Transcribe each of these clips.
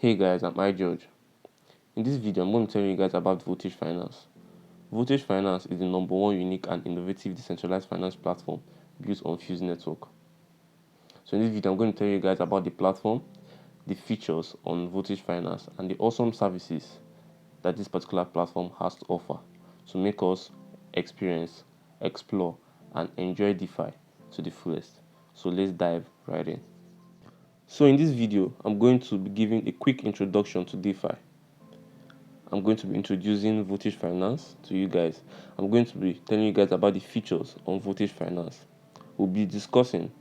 Hey guys, I'm George. In this video, I'm going to tell you guys about Voltage Finance. Voltage Finance is the number one unique and innovative decentralized finance platform built on Fuse Network. So in this video, I'm going to tell you guys about the platform, the features on Voltage Finance, and the awesome services that this particular platform has to offer to make us experience, explore, and enjoy DeFi to the fullest. So let's dive right in. So in this video, I'm going to be giving a quick introduction to DeFi. I'm going to be introducing Voltage Finance to you guys. I'm going to be telling you guys about the features on Voltage Finance. We'll be discussing,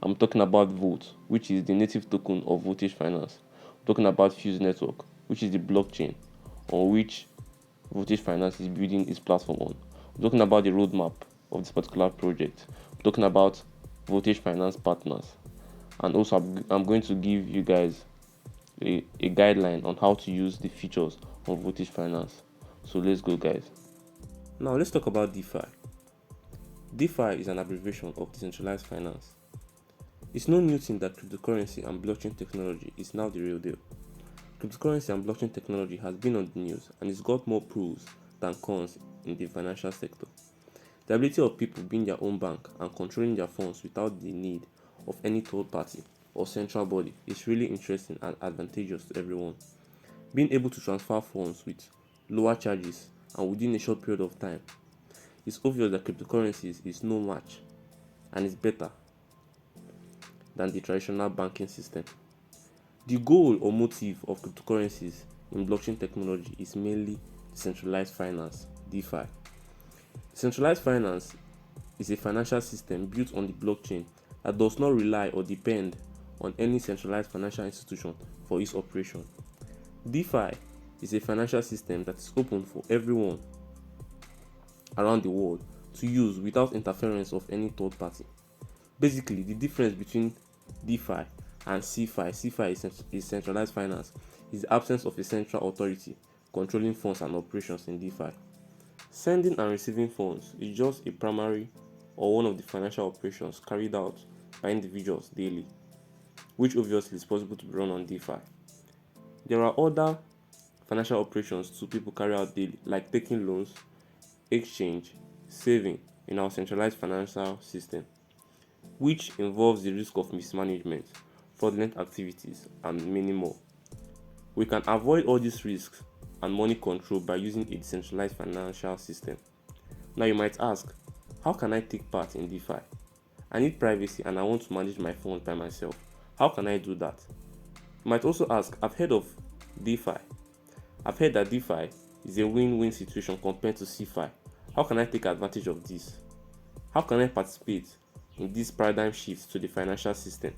I'm talking about Volt, which is the native token of Voltage Finance. I'm talking about Fuse Network, which is the blockchain on which Voltage Finance is building its platform on. I'm talking about the roadmap of this particular project. I'm talking about Voltage Finance partners. And also I'm going to give you guys a guideline on how to use the features on Voltage Finance. So let's go, guys. Now let's talk about DeFi. DeFi is an abbreviation of decentralized finance. It's no new thing that cryptocurrency and blockchain technology is now the real deal. Cryptocurrency and blockchain technology has been on the news and it's got more pros than cons in the financial sector. The ability of people being their own bank and controlling their funds without the need of any third party or central body is really interesting and advantageous to everyone. Being able to transfer funds with lower charges and within a short period of time, it's obvious that cryptocurrencies is no match and is better than the traditional banking system. The goal or motive of cryptocurrencies in blockchain technology is mainly decentralized finance, DeFi. Decentralized finance is a financial system built on the blockchain that does not rely or depend on any centralized financial institution for its operation. DeFi is a financial system that is open for everyone around the world to use without interference of any third party. Basically, the difference between DeFi and CeFi is centralized finance, is the absence of a central authority controlling funds and operations in DeFi. Sending and receiving funds is just a primary or one of the financial operations carried out by individuals daily, which obviously is possible to be run on DeFi. There are other financial operations too people carry out daily, like taking loans, exchange, saving in our centralized financial system, which involves the risk of mismanagement, fraudulent activities, and many more. We can avoid all these risks and money control by using a decentralized financial system. Now you might ask, how can I take part in DeFi? I need privacy and I want to manage my funds by myself. How can I do that? You might also ask, I've heard of DeFi. I've heard that DeFi is a win-win situation compared to CeFi. How can I take advantage of this? How can I participate in this paradigm shift to the financial system?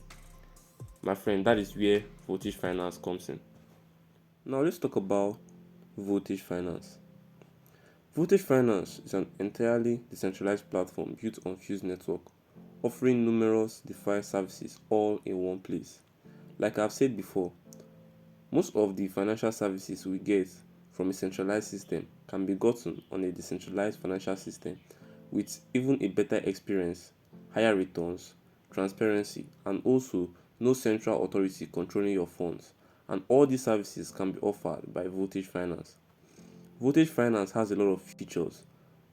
My friend, that is where Voltage Finance comes in. Now let's talk about Voltage Finance. Voltage Finance is an entirely decentralized platform built on Fuse Network, offering numerous DeFi services all in one place. Like I've said before, most of the financial services we get from a centralized system can be gotten on a decentralized financial system with even a better experience, higher returns, transparency, and also no central authority controlling your funds. And all these services can be offered by Voltage Finance. Voltage Finance has a lot of features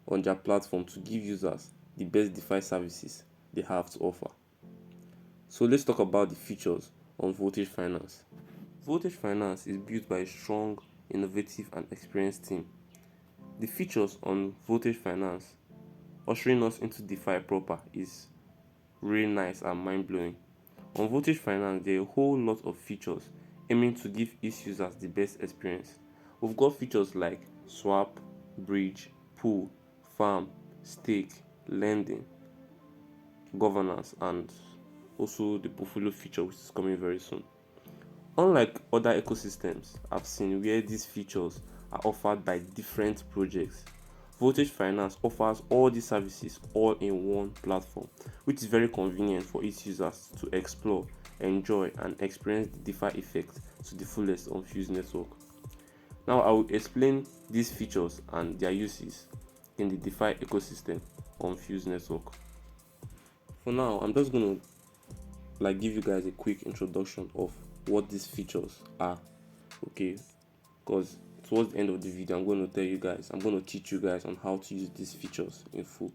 on their platform to give users the best DeFi services they have to offer. So let's talk about the features on Voltage Finance. Voltage Finance is built by a strong, innovative, and experienced team. The features on Voltage Finance ushering us into DeFi proper is really nice and mind-blowing. On Voltage Finance, there are a whole lot of features aiming to give its users the best experience. We've got features like swap, bridge, pool, farm, stake, lending, governance, and also the portfolio feature, which is coming very soon. Unlike other ecosystems I've seen where these features are offered by different projects, Voltage Finance offers all these services all in one platform, which is very convenient for its users to explore, enjoy, and experience the DeFi effect to the fullest on Fuse Network. Now I will explain these features and their uses in the DeFi ecosystem on Fuse Network. For now, I'm just going to give you guys a quick introduction of what these features are okay? Because towards the end of the video, I'm going to teach you guys on how to use these features in full.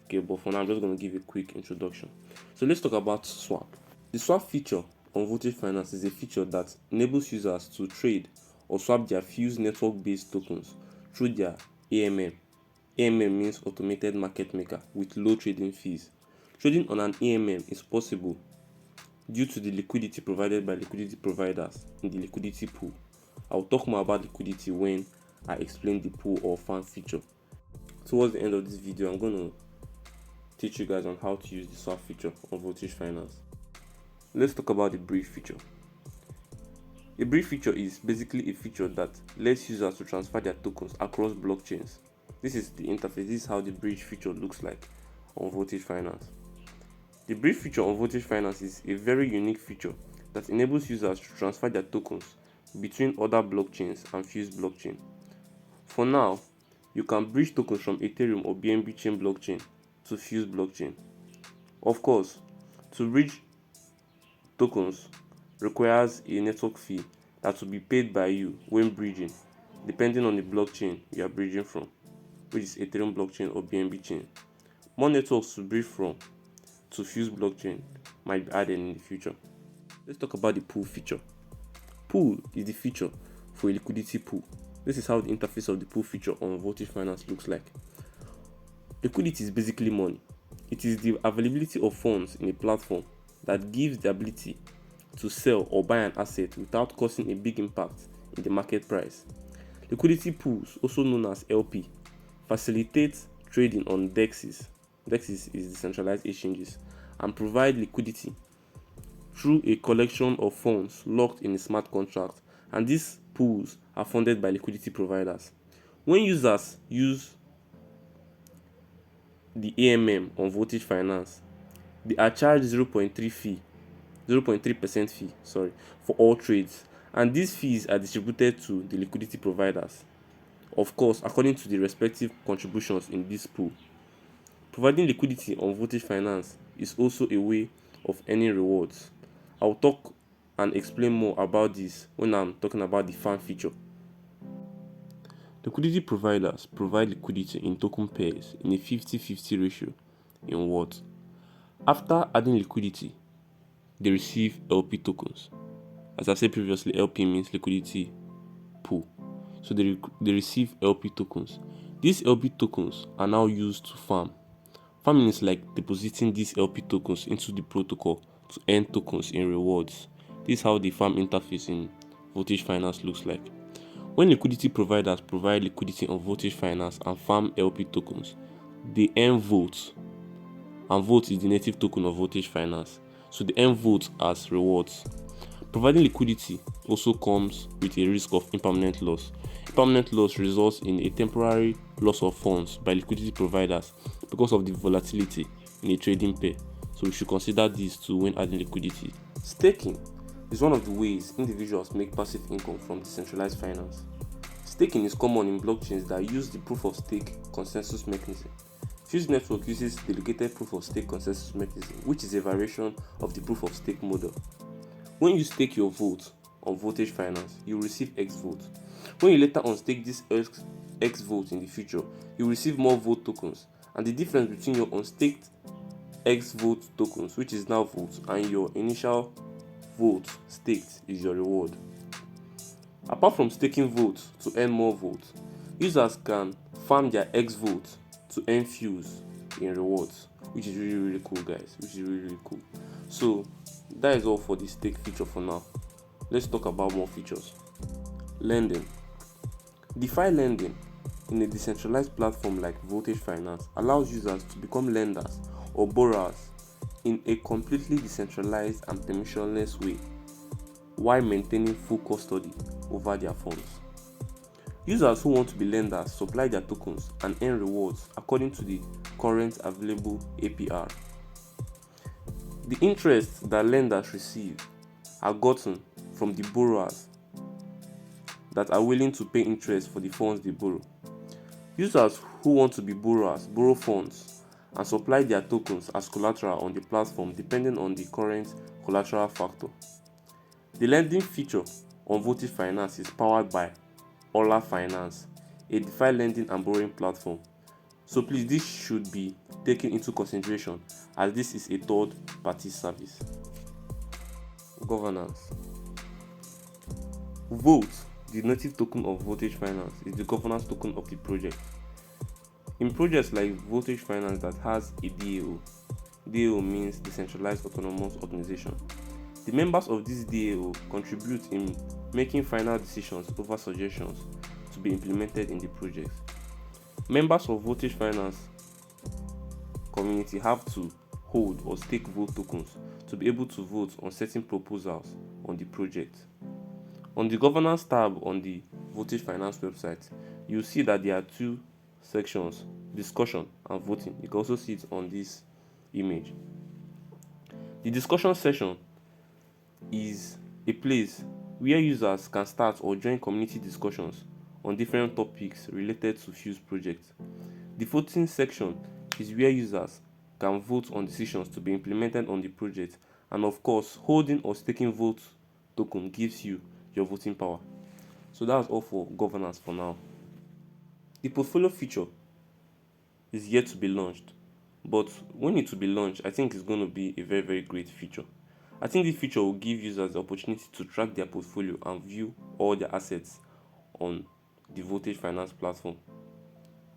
Okay, but for now, I'm just going to give a quick introduction. So let's talk about swap. The swap feature on Voltage Finance is a feature that enables users to trade or swap their Fuse network-based tokens through their AMM. AMM means automated market maker with low trading fees. Trading on an AMM is possible due to the liquidity provided by liquidity providers in the liquidity pool. I'll talk more about liquidity when I explain the pool or fan feature. Towards the end of this video, I'm going to teach you guys on how to use the swap feature on Voltage Finance. Let's talk about the bridge feature. A bridge feature is basically a feature that lets users to transfer their tokens across blockchains. This is the interface. This is how the bridge feature looks like on Voltage Finance. The bridge feature on Voltage Finance is a very unique feature that enables users to transfer their tokens between other blockchains and Fuse blockchain. For now, you can bridge tokens from Ethereum or BNB chain blockchain to Fuse blockchain. Of course, to bridge tokens requires a network fee that will be paid by you when bridging, depending on the blockchain you are bridging from, which is Ethereum blockchain or BNB chain. More networks to bridge from to Fuse blockchain might be added in the future. Let's talk about the pool feature. Pool is the feature for a liquidity pool. This is how the interface of the pool feature on Voltage Finance looks like. Liquidity is basically money. It is the availability of funds in a platform that gives the ability to sell or buy an asset without causing a big impact in the market price. Liquidity pools, also known as LP, facilitate trading on DEXs. DEXs is decentralized exchanges, and provide liquidity through a collection of funds locked in a smart contract, and these pools are funded by liquidity providers. When users use the AMM on Voltage Finance, they are charged 0.3% fee for all trades, and these fees are distributed to the liquidity providers, of course according to the respective contributions in this pool. Providing liquidity on Voltage Finance is also a way of earning rewards. I'll talk and explain more about this when I'm talking about the fan feature. Liquidity providers provide liquidity in token pairs in a 50-50 ratio in what? After adding liquidity, they receive LP tokens. As I said previously, LP means liquidity pool. So they receive LP tokens. These LP tokens are now used to farm. Farming is like depositing these LP tokens into the protocol to earn tokens in rewards. This is how the farm interface in Voltage Finance looks like. When liquidity providers provide liquidity on Voltage Finance and farm LP tokens, they earn votes. And vote is the native token of Voltage Finance. So they earn votes as rewards. Providing liquidity also comes with a risk of impermanent loss. Impermanent loss results in a temporary loss of funds by liquidity providers because of the volatility in a trading pair. So we should consider this too when adding liquidity. Staking is one of the ways individuals make passive income from decentralized finance. Staking is common in blockchains that use the proof of stake consensus mechanism. Fuse network uses delegated proof of stake consensus mechanism, which is a variation of the proof of stake model. When you stake your vote on Voltage Finance, you will receive X vote. When you later on stake this X vote in the future, you will receive more vote tokens, and the difference between your unstaked X vote tokens, which is now votes, and your initial vote staked is your reward. Apart from staking votes to earn more votes, users can farm their X votes to earn Fuse in rewards, which is really cool, guys. Really cool. So that is all for the stake feature for now. Let's talk about more features. Lending. DeFi lending in a decentralized platform like Voltage Finance allows users to become lenders or borrowers in a completely decentralized and permissionless way while maintaining full custody over their funds. Users who want to be lenders supply their tokens and earn rewards according to the current available APR. The interest that lenders receive are gotten from the borrowers that are willing to pay interest for the funds they borrow. Users who want to be borrowers borrow funds and supply their tokens as collateral on the platform depending on the current collateral factor. The lending feature on Voltage Finance is powered by Ola Finance, a DeFi lending and borrowing platform. So please, this should be taken into consideration as this is a third-party service. Governance. Volt, the native token of Voltage Finance, is the governance token of the project. In projects like Voltage Finance that has a DAO, DAO means Decentralized Autonomous Organization. The members of this DAO contribute in making final decisions over suggestions to be implemented in the project. Members of Voltage Finance community have to hold or stake Volt tokens to be able to vote on certain proposals on the project. On the governance tab on the Voltage Finance website, you'll see that there are two sections, discussion and voting. You can also see it on this image. The discussion session is a place where users can start or join community discussions on different topics related to Fuse project. The voting section is where users can vote on decisions to be implemented on the project, and of course, holding or staking Volt token gives you your voting power. So that's all for governance for now. The portfolio feature is yet to be launched, but when it will be launched, I think it's going to be a very, very great feature. I think this feature will give users the opportunity to track their portfolio and view all their assets on the Voltage Finance platform.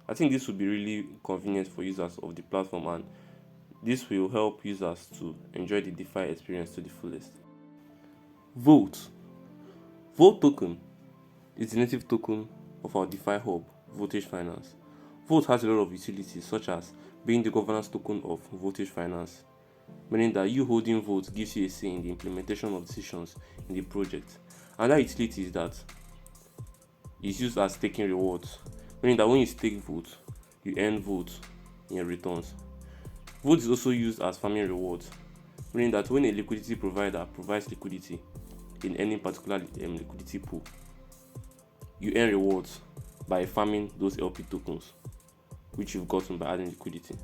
I think this will be really convenient for users of the platform, and this will help users to enjoy the DeFi experience to the fullest. Volt token is the native token of our DeFi hub, Voltage Finance. Volt has a lot of utilities, such as being the governance token of Voltage Finance, meaning that you holding Volt gives you a say in the implementation of decisions in the project. Another utility is that it's used as staking rewards, meaning that when you stake Volt, you earn Volt in your returns. Volt is also used as farming rewards, meaning that when a liquidity provider provides liquidity in any particular liquidity pool, you earn rewards by farming those LP tokens, which you've gotten by adding liquidity.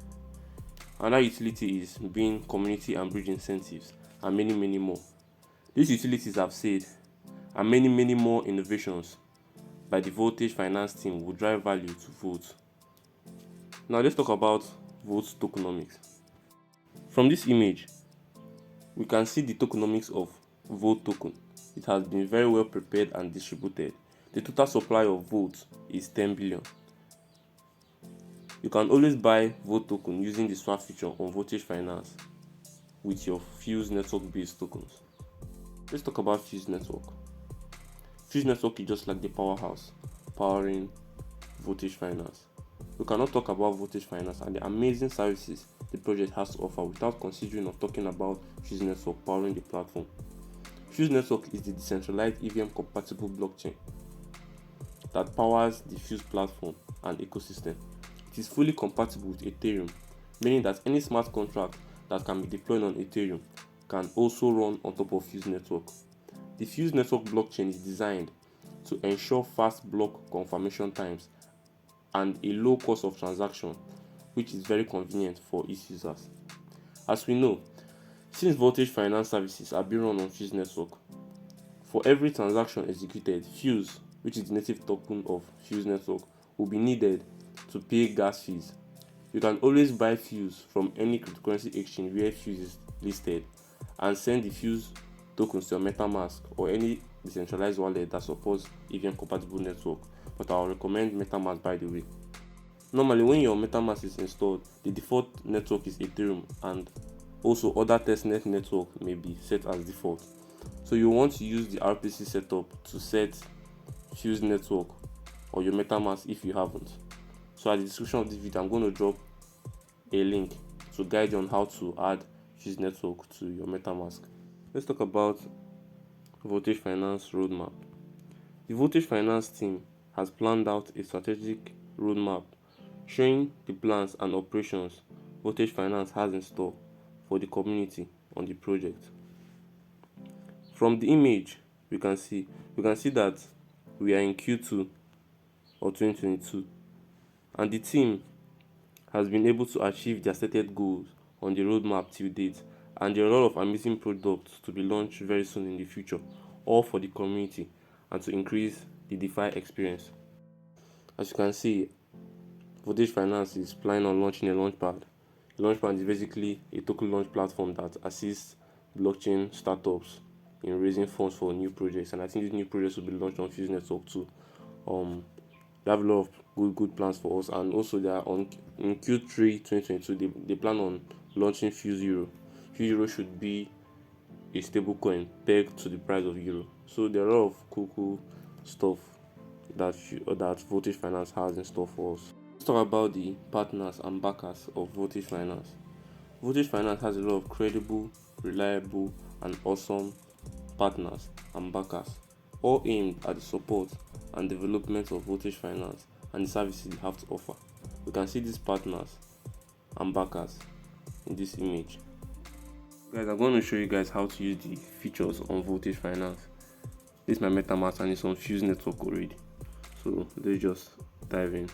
Another utility is being community and bridge incentives, and many, many more. These utilities I've said, and many, many more innovations by the Voltage Finance team will drive value to Volt. Now let's talk about Volt tokenomics. From this image, we can see the tokenomics of Volt token. It has been very well prepared and distributed. The total supply of Volt is 10 billion. You can always buy Volt token using the swap feature on Voltage Finance with your Fuse network based tokens. Let's talk about Fuse network. Fuse network is just like the powerhouse powering Voltage Finance. We cannot talk about Voltage Finance and the amazing services the project has to offer without considering or talking about Fuse network powering the platform. Fuse network is the decentralized EVM compatible blockchain that powers the Fuse platform and ecosystem. It is fully compatible with Ethereum, meaning that any smart contract that can be deployed on Ethereum can also run on top of Fuse network. The Fuse network blockchain is designed to ensure fast block confirmation times and a low cost of transaction, which is very convenient for its users. As we know, since Voltage Finance services are being run on Fuse network, for every transaction executed, Fuse, which is the native token of Fuse network, will be needed to pay gas fees. You can always buy Fuse from any cryptocurrency exchange where Fuse is listed and send the Fuse tokens to your MetaMask or any decentralized wallet that supports EVM compatible network, but I'll recommend MetaMask, by the way. Normally, when your MetaMask is installed, the default network is Ethereum, and also other testnet network may be set as default. So you want to use the RPC setup to set Fuse network or your MetaMask if you haven't. So at the description of this video, I'm going to drop a link to guide you on how to add Fuse network to your MetaMask. Let's talk about Voltage Finance roadmap. The Voltage Finance team has planned out a strategic roadmap showing the plans and operations Voltage Finance has in store for the community on the project. From the image, we can see that we are in Q2 or 2022, and the team has been able to achieve their stated goals on the roadmap till date, and there are a lot of amazing products to be launched very soon in the future all for the community and to increase the DeFi experience. As you can see, Voltage Finance is planning on launching a launchpad. A launchpad is basically a token launch platform that assists blockchain startups in raising funds for new projects, and I think these new projects will be launched on Fuse Network too. They have a lot of good plans for us, and also they are on in Q3 2022. They plan on launching Fuse Euro. Fuse Euro should be a stable coin pegged to the price of euro. So there are a lot of cool stuff that Voltage Finance has in store for us. Let's talk about the partners and backers of Voltage Finance. Voltage Finance has a lot of credible, reliable, and awesome partners and backers, all aimed at the support and development of Voltage Finance and the services they have to offer. We can see these partners and backers in this image. Guys, I'm going to show you guys how to use the features on Voltage Finance. This is my MetaMask and it's on Fuse Network already. So let's just dive in.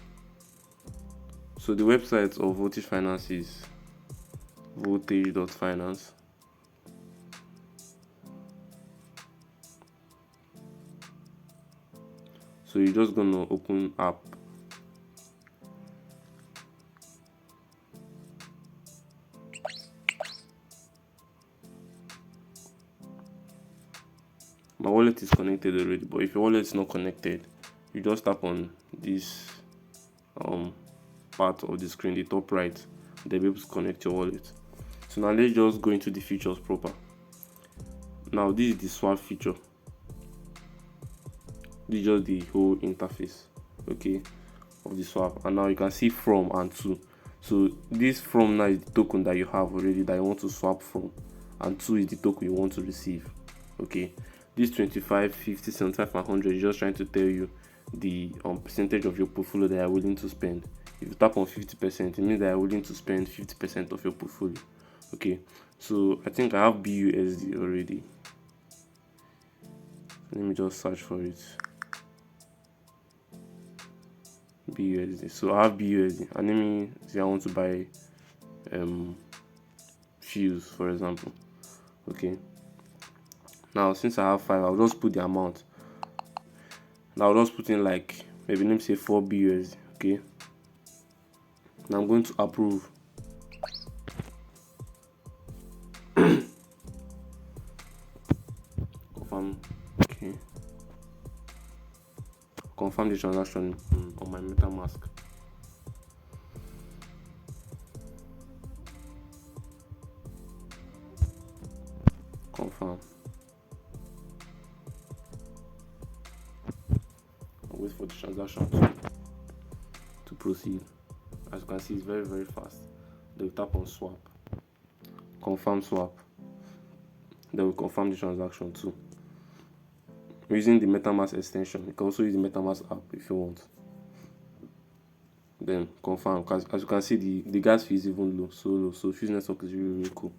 So the website of Voltage Finance is voltage.finance. So you're just gonna open app. My wallet is connected already, but if your wallet is not connected, you just tap on this part of the screen, the top right, they'll be able to connect your wallet. So now let's just go into the features proper. Now this is the swap feature. This is just the whole interface, okay, of the swap. And now you can see from and to. So this from now is the token that you have already that you want to swap from, and to is the token you want to receive. Okay, this 25, 50, 75, and 100 is just trying to tell you the percentage of your portfolio that you are willing to spend. If you tap on 50%, it means that you are willing to spend 50% of your portfolio. Okay, so I think I have BUSD already. Let me just search for it. BUSD. So I have BUSD, and let me say I want to buy Fuse, for example. Okay. Now since I have 5, I'll just put the amount. Now I'll just put in like maybe let me say 4 BUSD. Okay. Now I'm going to approve. Confirm. Okay. Confirm the transaction on my MetaMask. Confirm. I'll wait for the transaction to proceed. As you can see, it's very fast. They will tap on swap. Confirm swap. They will confirm the transaction too. Using the MetaMask extension, you can also use the MetaMask app if you want. Then confirm, because as you can see, the gas fee is even low, so low. So Fuse Network is really cool.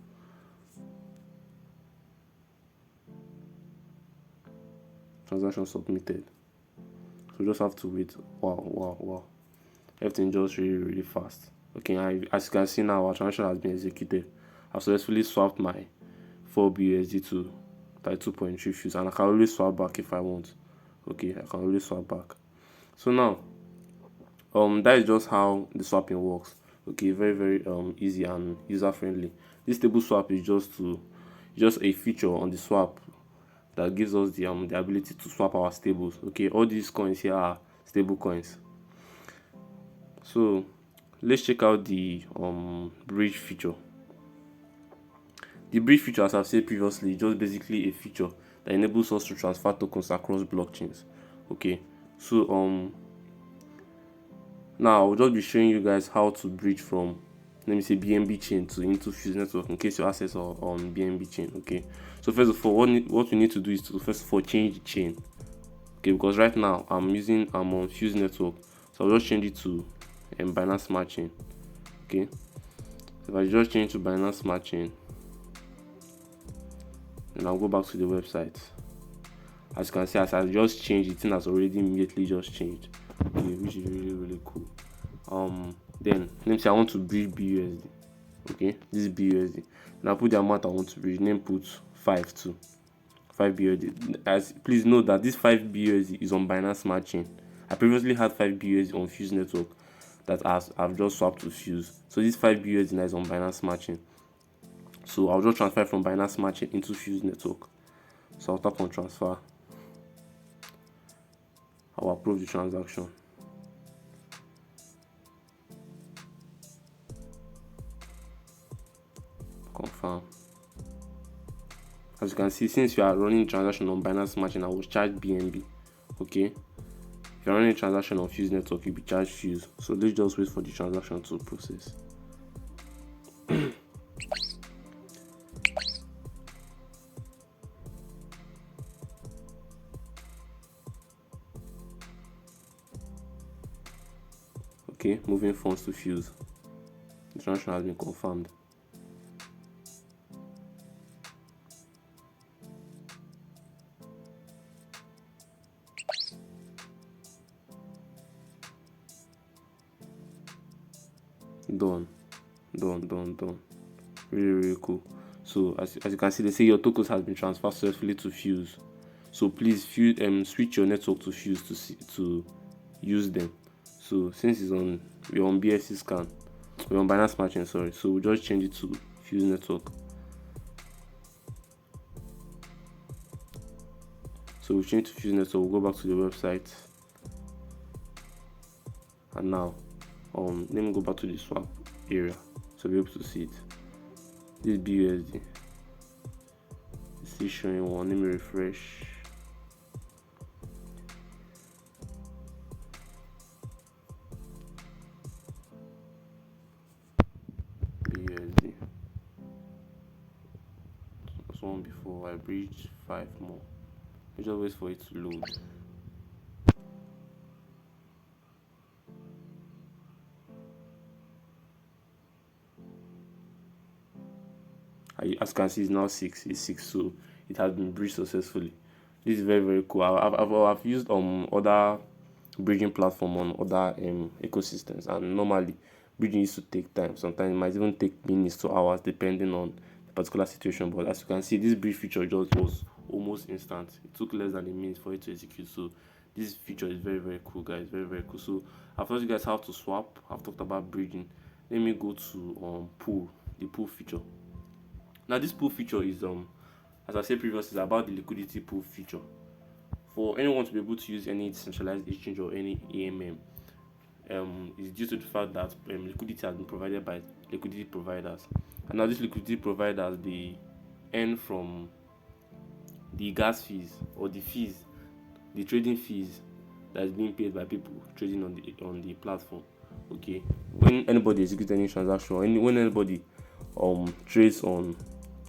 Transaction submitted. So just have to wait. Wow. Everything just really fast. Okay, as you can see now, our transaction has been executed. I've successfully swapped my 4 BUSD to 32.3 Fuse, and I can always swap back if I want. Okay, I can always swap back. So now that is just how the swapping works. Okay, very easy and user friendly. This stable swap is just a feature on the swap that gives us the ability to swap our stables. Okay, all these coins here are stable coins. So let's check out the bridge feature. The bridge feature, as I've said previously, is just basically a feature that enables us to transfer tokens across blockchains. Okay, so now I'll just be showing you guys how to bridge from, let me say, BNB chain to into Fuse Network in case your assets are on BNB chain. Okay, so first of all, what we need to do is to first of all change the chain. Okay, because right now I'm on Fuse Network, so I'll just change it to Binance Smart Chain. Okay, so if I just change to Binance Smart Chain, and I'll go back to the website. As you can see, as I just changed, the thing has already immediately just changed. Okay, which is really cool. Then let me say I want to bridge BUSD. Okay, this is BUSD. Now put the amount I want to bridge. Name put 5 5 BUSD. As please note that this 5 BUSD is on Binance Smart Chain. I previously had 5 BUSD on Fuse Network that I've just swapped to Fuse. So this 5 BUSD now is on Binance Smart Chain. So I'll just transfer from Binance Smart Chain into Fuse Network. So I'll tap on transfer. I'll approve the transaction. Confirm. As you can see, since you are running transaction on Binance Smart Chain, I will charge BNB. Okay. If you're running a transaction on Fuse Network, you'll be charged Fuse. So let's just wait for the transaction to process. Okay, moving funds to Fuse. The transaction has been confirmed. Done. Really cool. So as you can see, they say your tokens has been transferred successfully to Fuse. So please switch your network to Fuse to use them. So since we're on BSC scan, we're on Binance Smart Chain, sorry. So we'll just change it to Fuse Network. So we'll change to Fuse Network. We'll go back to the website, and now let me go back to the swap area so we'll be able to see it. This BUSD is still showing one. Let me refresh. BUSD. There's one before I breached 5 more. I just wait for it to load. As you can see, it's now 6. It's 6, so it has been breached successfully. This is very, very cool. I've used other bridging platform on other ecosystems, and normally bridging used to take time. Sometimes it might even take minutes to hours depending on the particular situation. But as you can see, this bridge feature just was almost instant. It took less than a minute for it to execute. So this feature is very, very cool, guys. Very, very cool. So I've taught you guys how to swap. I've talked about bridging. Let me go to the pool feature. Now this pool feature is as I said previously, is about the liquidity pool feature. For anyone to be able to use any decentralized exchange or any AMM, is due to the fact that liquidity has been provided by liquidity providers, and now these liquidity providers, they earn from the gas fees or the trading fees that is being paid by people trading on the platform. Okay, when anybody executes any transaction, or when anybody trades on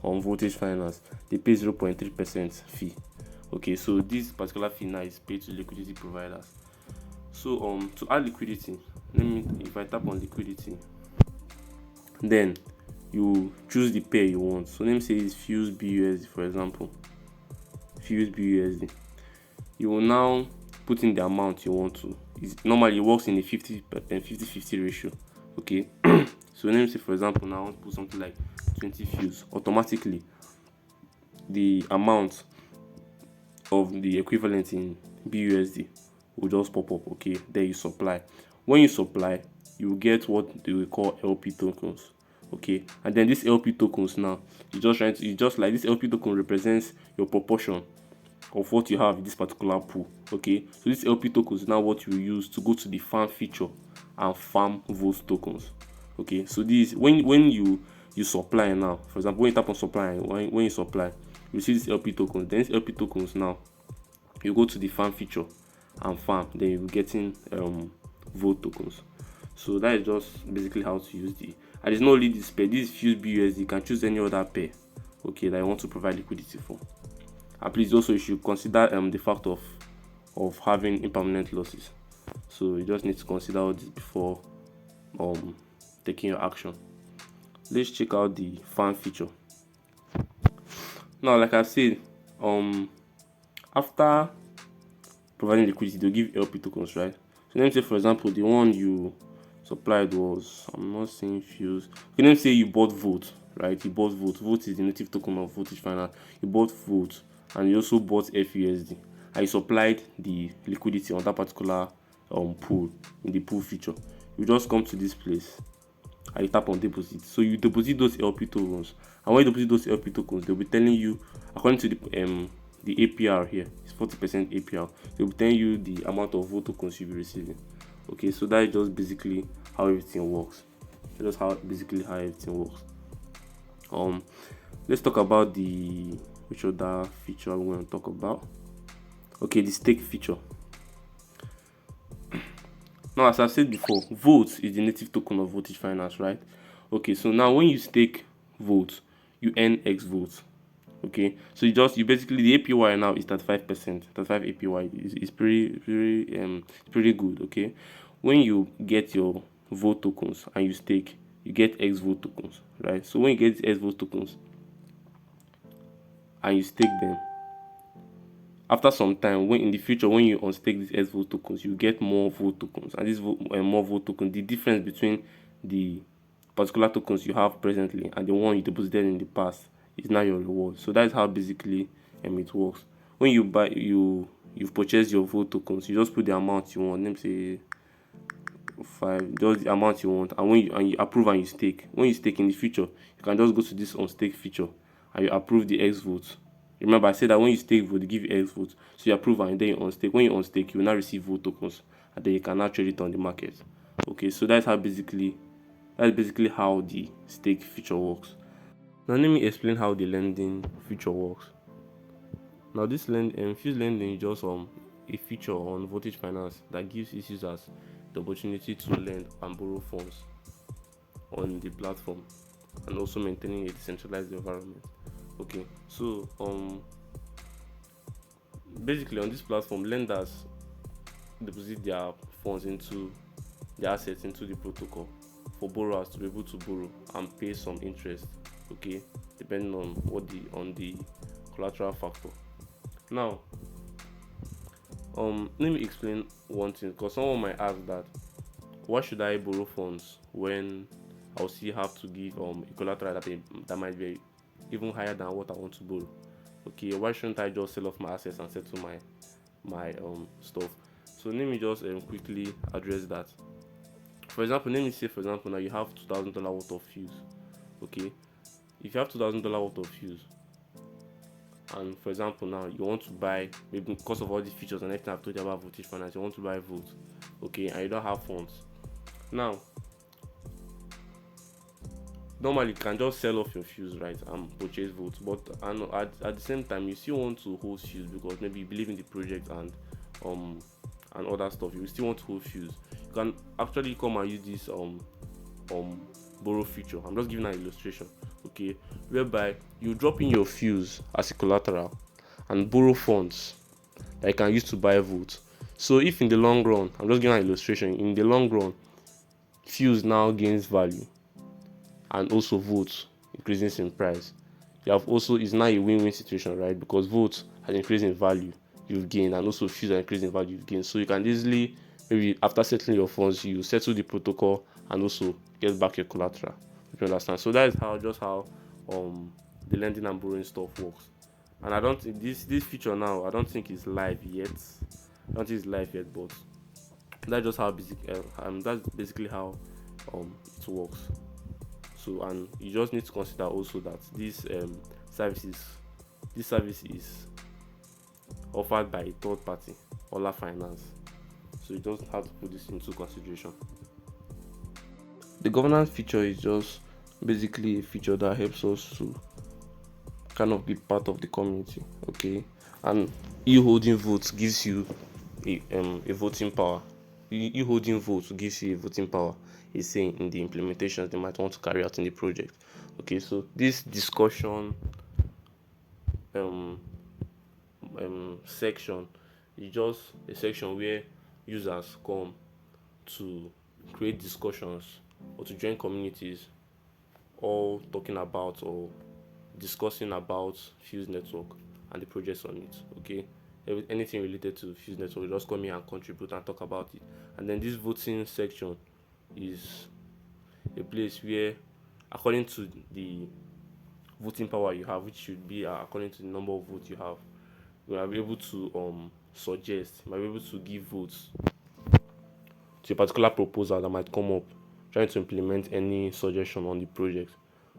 Voltage Finance, they pay 0.3% fee. Okay, so this particular fee now is paid to liquidity providers. So to add liquidity, if I tap on liquidity, then you choose the pair you want. So let me say it's Fuse BUSD, for example. Fuse BUSD. You will now put in the amount you want to. Normally it works in a 50-50 ratio. Okay. So let me say, for example, now I want to put something like 20 Fuse. Automatically the amount of the equivalent in BUSD will just pop up. Okay, there you supply. When you supply, you will get what they will call LP tokens. Okay, and then these LP tokens, now you just like this LP token represents your proportion of what you have in this particular pool. Okay, so this LP tokens is now what you use to go to the farm feature and farm those tokens. Okay, so this when you supply now, for example, when you tap on supply, when you supply, you see this LP tokens. Then these LP tokens, now you go to the farm feature and farm, then you're getting vote tokens. So that is just basically how to use and it's not only this pair. This Fuse BUSD, you can choose any other pair, okay, that you want to provide liquidity for. And please also, you should consider the fact of having impermanent losses. So you just need to consider all this before taking your action. Let's check out the farm feature. Now, like I said, after providing liquidity, they'll give LP tokens, right? So let me say, for example, the one you supplied was, I'm not saying Fuse. Okay, let me say you bought Vote, right? You bought Vote. Vote is the native token of Voltage Finance. You bought Vote, and you also bought FUSD, and you supplied the liquidity on that particular pool in the pool feature. You just come to this place and you tap on deposit. So you deposit those LP tokens, and when you deposit those LP tokens, they'll be telling you, according to the APR here, it's 40% APR. They'll be telling you the amount of vote tokens you'll be receiving. Okay, so that is just basically how everything works. That's basically how everything works. Let's talk about which other feature we want to talk about. Okay, the stake feature. Now, as I said before, votes is the native token of voltage finance, right? Okay, so now when you stake votes, you earn X votes. Okay, so you basically, the APY now is 35%. 35 APY is pretty good. Okay, when you get your vote tokens and you stake, you get X vote tokens, right? So when you get X vote tokens and you stake them, after some time, when in the future, when you unstake these X vote tokens, you get more vote tokens, and these more vote tokens, the difference between the particular tokens you have presently and the one you deposited in the past is now your reward. So that's how basically it works. When you buy, you've purchased your vote tokens, you just put the amount you want. Let me say 5, just the amount you want, and when you approve and you stake. When you stake in the future, you can just go to this unstake feature and you approve the X votes. Remember, I said that when you stake vote, they give you X votes. So you approve and then you unstake. When you unstake, you will now receive vote tokens, and then you can now trade it on the market. Okay, so that's basically how the stake feature works. Now let me explain how the lending feature works. Now this fuse lending is just a feature on voltage finance that gives its users the opportunity to lend and borrow funds on the platform, and also maintaining a decentralized environment. Okay, so basically on this platform, lenders deposit their funds into their assets into the protocol for borrowers to be able to borrow and pay some interest. Okay, depending on the collateral factor. Now, let me explain one thing, because someone might ask that why should I borrow funds when I'll still have to give a collateral that might be even higher than what I want to borrow. Okay, why shouldn't I just sell off my assets and settle my stuff? So let me just quickly address that. For example, let me say now you have $2,000 worth of fuse. Okay, if you have $2,000 worth of fuse, and for example now you want to buy, maybe because of all these features and everything I've told you about voltage finance, you want to buy votes, okay, and you don't have funds. Now, normally you can just sell off your fuse, right, and purchase votes, but at the same time you still want to hold fuse because maybe you believe in the project and other stuff. You still want to hold fuse. You can actually come and use this borrow feature. I'm just giving an illustration, okay, whereby you drop in your fuse as a collateral and borrow funds that you can use to buy votes. So if in the long run, I'm just giving an illustration, in the long run fuse now gains value and also votes increases in price, you have also, is now a win-win situation, right? Because votes has increased in value, you've gained, and also fuse has increased in value, you've gained. So you can easily, maybe after settling your funds, you settle the protocol and also get back your collateral. If you understand. So that is how the lending and borrowing stuff works. And I don't think this feature now, I don't think it's live yet. But that's just how that's basically how it works. So, and you just need to consider also that this service is offered by a third party, Ola Finance. So you just have to put this into consideration. The governance feature is just basically a feature that helps us to kind of be part of the community, okay? And you holding votes gives you a voting power. You holding votes gives you a voting power, is saying in the implementations they might want to carry out in the project. Okay, so this discussion section is just a section where users come to create discussions or to join communities, all talking about or discussing about Fuse Network and the projects on it. Okay, anything related to Fuse Network, just come here and contribute and talk about it. And then this voting section is a place where, according to the voting power you have, which should be according to the number of votes you have, you might be able to suggest, you might be able to give votes to a particular proposal that might come up, trying to implement any suggestion on the project.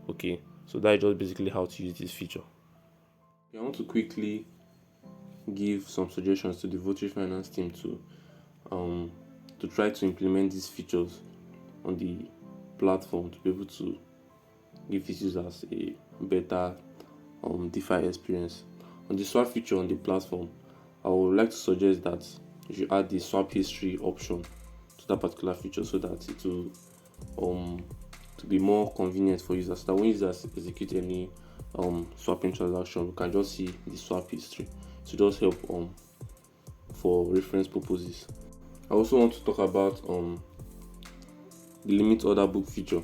Okay, so that is just basically how to use this feature. I want to quickly give some suggestions to the voltage finance team to try to implement these features on the platform to be able to give its users a better DeFi experience. On the swap feature on the platform, I would like to suggest that you should add the swap history option to that particular feature so that it will to be more convenient for users. So that when users execute any swapping transaction, we can just see the swap history to just help for reference purposes. I also want to talk about the limit order book feature,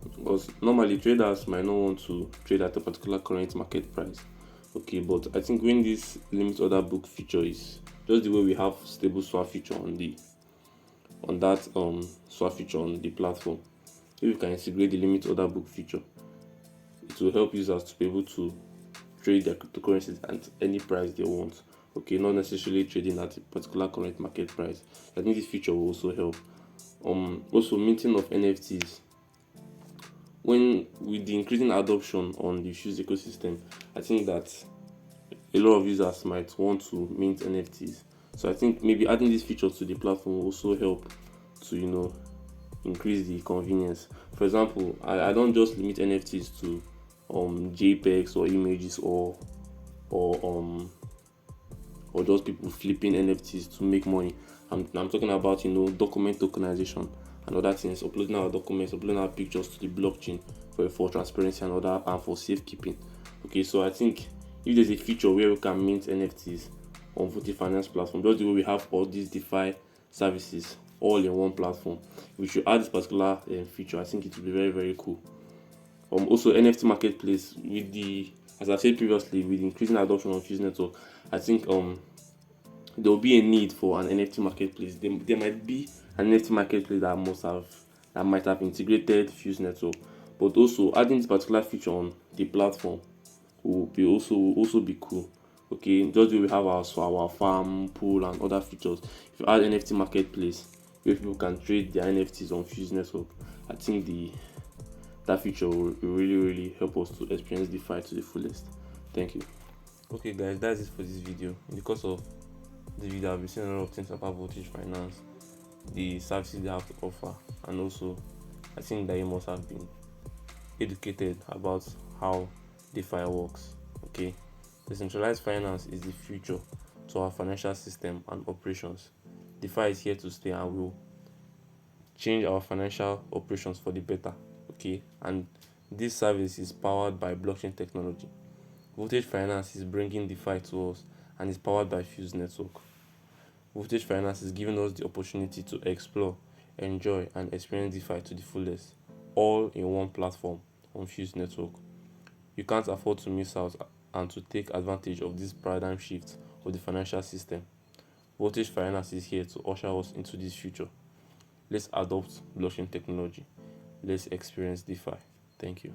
because normally traders might not want to trade at a particular current market price. Okay, but I think when this limit order book feature is just the way we have stable swap feature on that swap feature on the platform, if you can integrate the limit order book feature, it will help users to be able to trade their cryptocurrencies at any price they want. Okay, not necessarily trading at a particular current market price. I think this feature will also help. Also minting of NFTs. When with the increasing adoption on the Fuse ecosystem, I think that a lot of users might want to mint NFTs. So I think maybe adding this feature to the platform will also help to increase the convenience. For example, I don't just limit NFTs to JPEGs or images or or just people flipping NFTs to make money. I'm talking about document tokenization and other things, uploading our documents, uploading our pictures to the blockchain for transparency and for safekeeping. Okay, so I think if there's a feature where we can mint NFTs on Voting Finance platform, just the way we have all these DeFi services all in one platform, we should add this particular feature. I think it will be very, very cool. Also NFT marketplace, with the, as I said previously, with increasing adoption of Fuse network, I think there will be a need for an NFT marketplace. There might be an NFT marketplace that might have integrated Fuse network, but also adding this particular feature on the platform will also be cool. Okay, just we have our farm pool and other features. If you add NFT marketplace where people can trade their NFTs on Fuse network, I think that feature will really help us to experience DeFi to the fullest. Thank you. Okay guys, that's it for this video. In the course of the video, I'll be seeing a lot of things about voltage finance, the services they have to offer, and also I think that you must have been educated about how DeFi works. Okay, decentralized finance is the future to our financial system and operations. DeFi is here to stay and will change our financial operations for the better. Okay, and this service is powered by blockchain technology. Voltage finance is bringing DeFi to us and is powered by Fuse network. Voltage finance is giving us the opportunity to explore, enjoy, and experience DeFi to the fullest, all in one platform on Fuse network. You can't afford to miss out and to take advantage of this paradigm shift of the financial system. Voltage finance is here to usher us into this future. Let's adopt blockchain technology. Let's experience DeFi. Thank you.